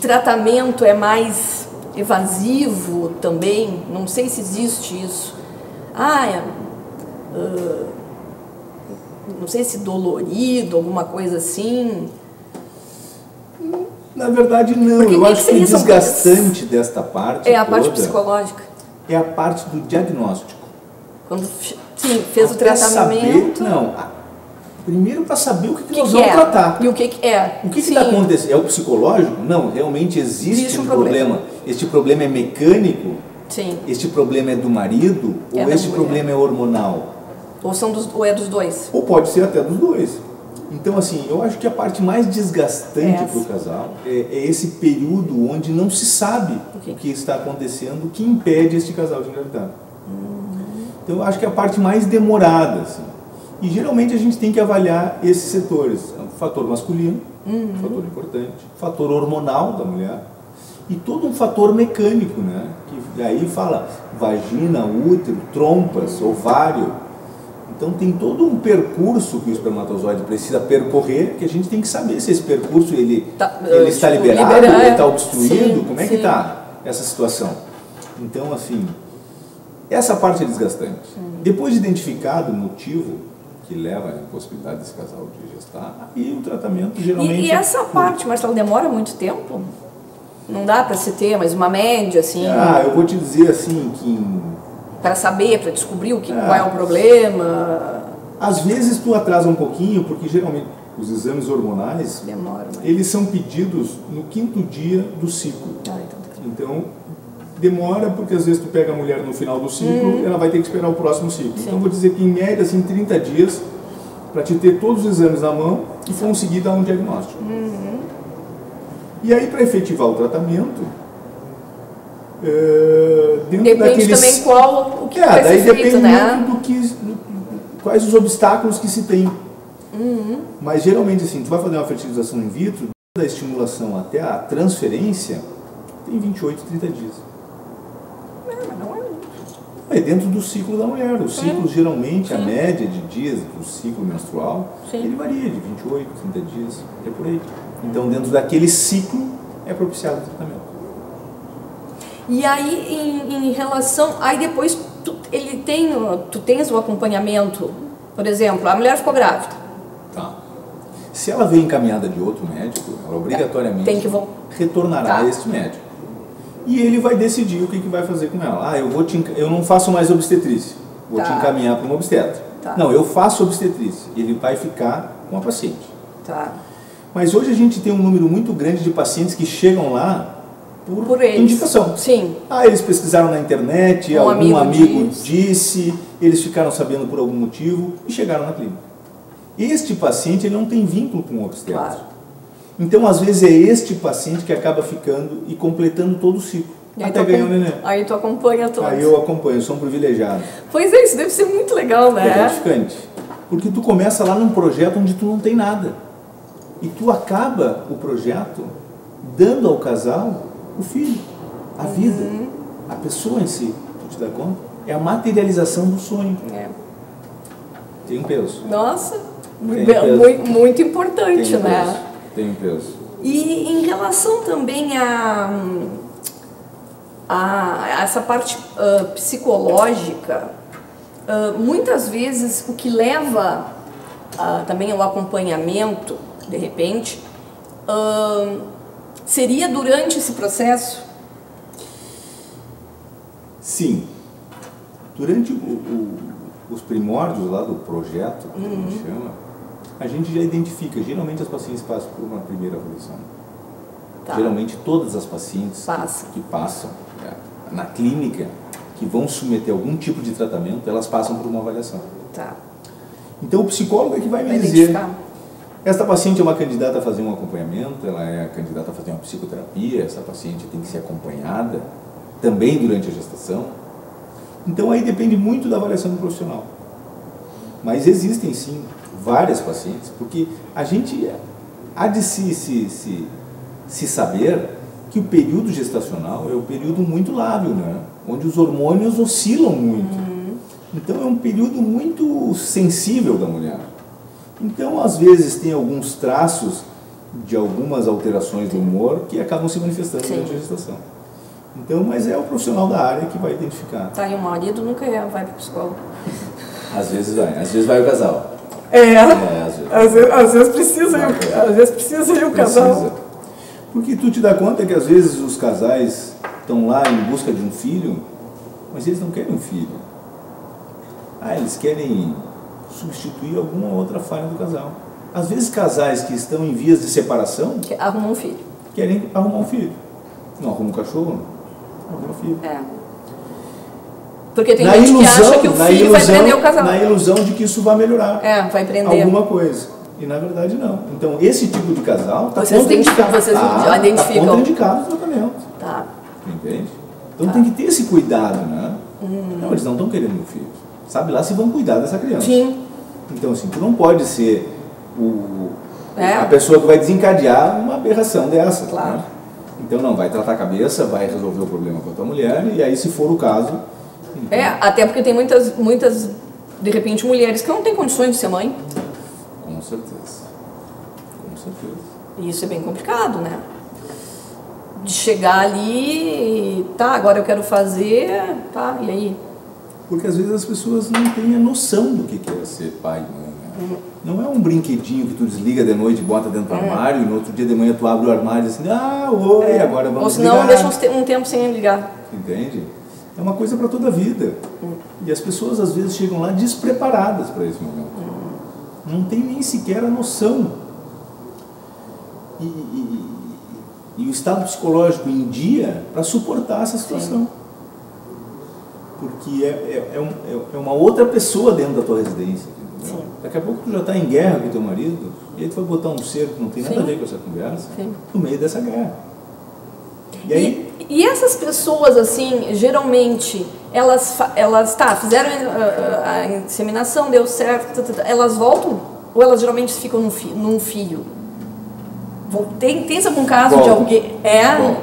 tratamento é mais evasivo também, não sei se existe isso. Não sei se dolorido, alguma coisa assim. Na verdade não, eu acho que o desgastante desta parte a parte psicológica. É a parte do diagnóstico. Quando fez o tratamento... Primeiro para saber o que nós vamos tratar. E o que é. O que está acontecendo? É o psicológico? Não, realmente existe um problema. Este problema é mecânico? Sim. Este problema é do marido? Ou este problema é hormonal? Ou é dos dois? Ou pode ser até dos dois. Então, assim, eu acho que a parte mais desgastante para o casal é esse período onde não se sabe o que está acontecendo, que impede este casal de engravidar. Então, eu acho que é a parte mais demorada, assim. E geralmente a gente tem que avaliar esses setores. O fator masculino, um fator importante, o fator hormonal da mulher e todo um fator mecânico, né? Que aí fala vagina, útero, trompas, ovário. Então tem todo um percurso que o espermatozoide precisa percorrer, que a gente tem que saber se esse percurso ele está liberado, ele está obstruído, como é que está essa situação. Então, assim, essa parte é desgastante. Depois de identificado o motivo que leva à impossibilidade desse casal de gestar, e o tratamento geralmente... E essa parte, Marcelo, demora muito tempo? Não dá para se ter, mas uma média, assim... eu vou te dizer assim que... Para saber, para descobrir qual é o problema... Às vezes tu atrasa um pouquinho, porque geralmente os exames hormonais, eles são pedidos no 5º dia do ciclo. Então, demora porque às vezes tu pega a mulher no final do ciclo, ela vai ter que esperar o próximo ciclo. Então vou dizer que em média, assim, 30 dias, para te ter todos os exames na mão e conseguir dar um diagnóstico. E aí, para efetivar o tratamento, dentro daqueles... também qual o que vai daí ser feito, depende né? muito quais os obstáculos que se tem. Mas geralmente, assim, tu vai fazer uma fertilização in vitro, da estimulação até a transferência, tem 28, 30 dias. É dentro do ciclo da mulher. O ciclo, geralmente, a média de dias do ciclo menstrual, ele varia de 28, 30 dias, é por aí. Então, dentro daquele ciclo, é propiciado o tratamento. E aí, em relação... Aí depois, tu tens o acompanhamento, por exemplo, a mulher ficou grávida. Se ela vem encaminhada de outro médico, ela obrigatoriamente retornará a este médico. E ele vai decidir o que vai fazer com ela. Eu não faço mais obstetrícia, vou te encaminhar para um obstetra. Não, eu faço obstetrícia, ele vai ficar com a paciente. Mas hoje a gente tem um número muito grande de pacientes que chegam lá por indicação. Eles pesquisaram na internet, algum amigo disse, eles ficaram sabendo por algum motivo e chegaram na clínica. Este paciente ele não tem vínculo com o obstetra. Então, às vezes, é este paciente que acaba ficando e completando todo o ciclo. Até ganhar o neném. Aí tu acompanha todos. Aí eu acompanho, eu sou um privilegiado. Pois é, isso deve ser muito legal, né? É gratificante. Porque tu começa lá num projeto onde tu não tem nada. E tu acaba o projeto dando ao casal o filho, a vida, a pessoa em si. Tu te dá conta? É a materialização do sonho. É. Tem um peso. Nossa, Tem muito importante, Tem um né? peso. Tem um peso. E em relação também a essa parte psicológica, muitas vezes o que leva também ao acompanhamento, de repente, seria durante esse processo? Sim. Durante os primórdios lá do projeto, que a gente chama, a gente já identifica, geralmente as pacientes passam por uma primeira avaliação. Tá. Geralmente todas as pacientes que passam na clínica, que vão submeter algum tipo de tratamento, elas passam por uma avaliação. Tá. Então o psicólogo é que vai me dizer, esta paciente é uma candidata a fazer um acompanhamento, ela é candidata a fazer uma psicoterapia, essa paciente tem que ser acompanhada também durante a gestação. Então aí depende muito da avaliação do profissional. Mas existem sim várias pacientes, porque a gente há de se saber que o período gestacional é um período muito lábil, né? Onde os hormônios oscilam muito. Então é um período muito sensível da mulher. Então às vezes tem alguns traços de algumas alterações do humor que acabam se manifestando durante a gestação. Então, mas é o profissional da área que vai identificar. Tá, e o marido nunca vai para o psicólogo. Às vezes vai o casal. Às vezes precisa ir o casal. Porque tu te dá conta que às vezes os casais estão lá em busca de um filho, mas eles não querem um filho. Eles querem substituir alguma outra falha do casal. Às vezes casais que estão em vias de separação arrumam um filho. Querem arrumar um filho. Não arruma um cachorro, não arruma um filho. Porque tem gente que acha que o filho vai prender o casal. Na ilusão de que isso vai melhorar vai prender alguma coisa. E na verdade não. Então esse tipo de casal está Vocês identificam contraindicado o tratamento. Tá. Entende? Então tem que ter esse cuidado, né? Não, eles não estão querendo um filho. Sabe lá se vão cuidar dessa criança. Sim. Então assim, tu não pode ser a pessoa que vai desencadear uma aberração dessa. Claro. Né? Então não, vai tratar a cabeça, vai resolver o problema com a tua mulher, e aí se for o caso... Então... até porque tem muitas, de repente, mulheres que não têm condições de ser mãe. Com certeza. Com certeza. E isso é bem complicado, né? De chegar ali e, agora eu quero fazer, e aí? Porque às vezes as pessoas não têm a noção do que é ser pai e mãe, né? Não é um brinquedinho que tu desliga de noite e bota dentro do armário, e no outro dia de manhã tu abre o armário e assim, oi, agora vamos ligar. Ou senão deixa um tempo sem ligar. Entende? É uma coisa para toda a vida. E as pessoas às vezes chegam lá despreparadas para esse momento. Não tem nem sequer a noção. E o estado psicológico em dia para suportar essa situação. Porque é uma outra pessoa dentro da tua residência. Daqui a pouco tu já está em guerra com o teu marido, e aí tu vai botar um ser que não tem nada a ver com essa conversa no meio dessa guerra. E essas pessoas, assim, geralmente, elas fizeram a inseminação, deu certo, elas voltam? Ou elas geralmente ficam num fio? Tem algum caso de alguém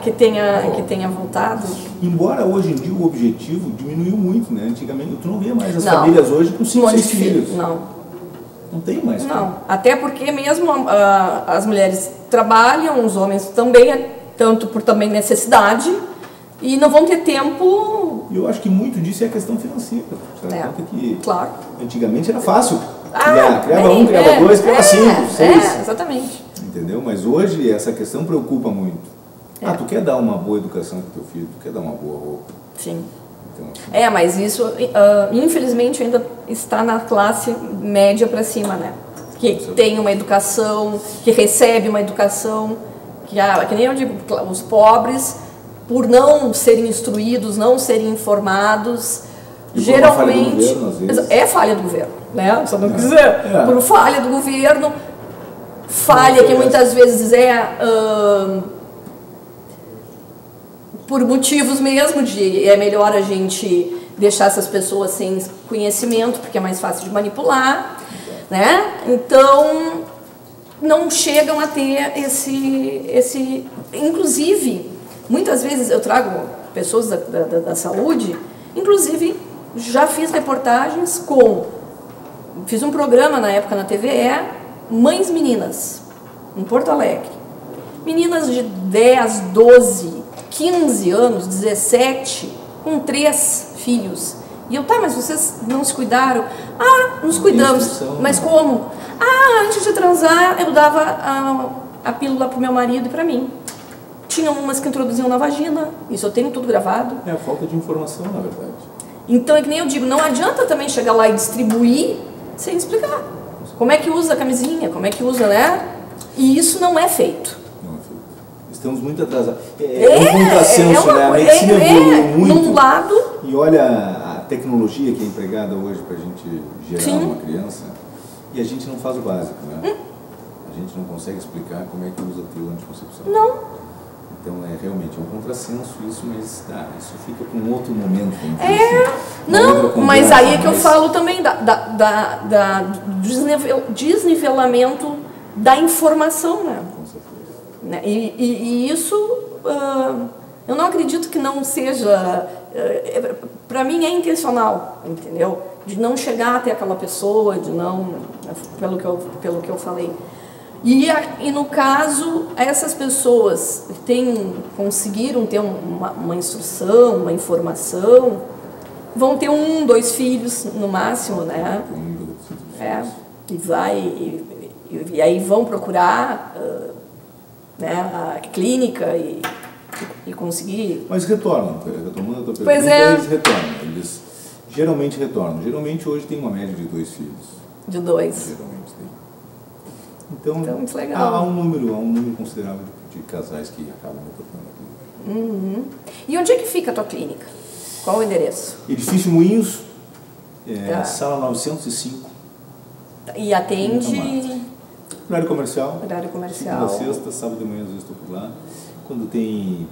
que tenha voltado? Embora hoje em dia o objetivo diminuiu muito, né? Antigamente tu não vê mais as famílias hoje com 5, 6 filhos. Não tem mais. Não, até porque mesmo as mulheres trabalham, os homens também, tanto por também necessidade, e não vão ter tempo. Eu acho que muito disso é a questão financeira. Claro. Antigamente era fácil. Criava um, criava dois, criava 5, 6. Exatamente. Entendeu? Mas hoje essa questão preocupa muito. Tu quer dar uma boa educação para o teu filho, tu quer dar uma boa roupa. Sim. Então, assim, mas isso, infelizmente, ainda está na classe média para cima, né? Que tem uma educação, que recebe uma educação, que nem eu digo, os pobres, por não serem instruídos, não serem informados, geralmente... Falha do governo, às vezes. É falha do governo, né? Só não quiser. Por falha do governo, falha que muitas vezes por motivos mesmo de é melhor a gente deixar essas pessoas sem conhecimento, porque é mais fácil de manipular, né? Então, não chegam a ter esse... Inclusive, muitas vezes eu trago pessoas da saúde, inclusive já fiz reportagens fiz um programa na época na TVE, Mães Meninas, em Porto Alegre. Meninas de 10, 12, 15 anos, 17, com 3 filhos. E eu, mas vocês não se cuidaram? Nos cuidamos. Mas como? Antes de transar, eu dava a pílula pro meu marido e para mim. Tinha umas que introduziam na vagina, isso eu tenho tudo gravado. É a falta de informação, na verdade. Então, é que nem eu digo, não adianta também chegar lá e distribuir sem explicar. Como é que usa a camisinha, como é que usa, né? E isso não é feito. Não é feito. Estamos muito atrasados. Um contrassenso, né? A medicina evoluiu muito. Num lado... E olha a tecnologia que é empregada hoje para a gente gerar uma criança, e a gente não faz o básico, né? A gente não consegue explicar como é que usa a pílula anticoncepção. Não. Então, realmente um contrassenso isso, mas isso fica para um outro momento. Mas aí é que eu falo também do desnivelamento da informação, né? Com certeza. E isso, eu não acredito que não seja... Para mim é intencional, entendeu? De não chegar até aquela pessoa, de não... Pelo que eu falei. E no caso, essas pessoas conseguiram ter uma instrução, uma informação, vão ter 1, 2 filhos no máximo, né? E aí vão procurar né, a clínica e conseguir... Mas retornam, retomando a tua pergunta, pois é. Eles retornam, eles geralmente retornam. Geralmente hoje tem uma média de 2 filhos. De 2. Geralmente tem. Então muito legal. Há um número considerável de casais que acabam retornando aqui. E onde é que fica a tua clínica? Qual o endereço? Edifício Moinhos, sala 905. E atende... Horário comercial. Horário comercial. Segunda, sexta, sábado de manhã às vezes estou por lá. Quando tem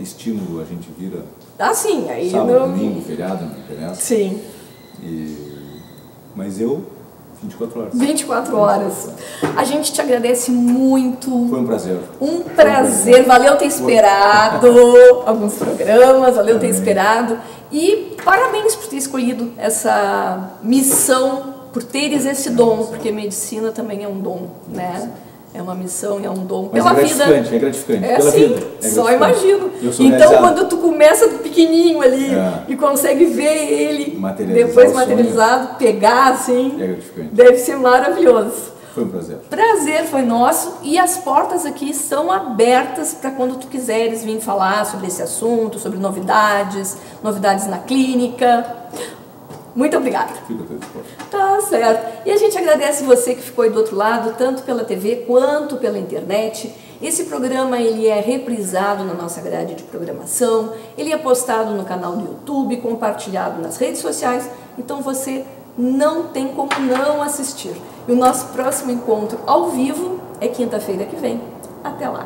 estímulo a gente vira. Sim. Aí sábado, domingo, feriado, não interessa. Sim. Mas eu... 24 horas. 24 horas. A gente te agradece muito. Foi um prazer. Um prazer. Valeu ter esperado alguns programas, valeu ter esperado. E parabéns por ter escolhido essa missão, por teres esse dom, porque medicina também é um dom, né? É uma missão e é um dom pela vida. É gratificante. Pela vida. Só imagino. Então, realizado. quando tu começa do pequenininho ali e consegue ver ele depois materializado, pegar assim, deve ser maravilhoso. Foi um prazer. Prazer foi nosso e as portas aqui estão abertas para quando tu quiseres vir falar sobre esse assunto, sobre novidades na clínica. Muito obrigada. Fica todo disposto. Tá certo. E a gente agradece você que ficou aí do outro lado, tanto pela TV quanto pela internet. Esse programa ele é reprisado na nossa grade de programação, ele é postado no canal do YouTube, compartilhado nas redes sociais, então você não tem como não assistir. E o nosso próximo encontro ao vivo é quinta-feira que vem. Até lá!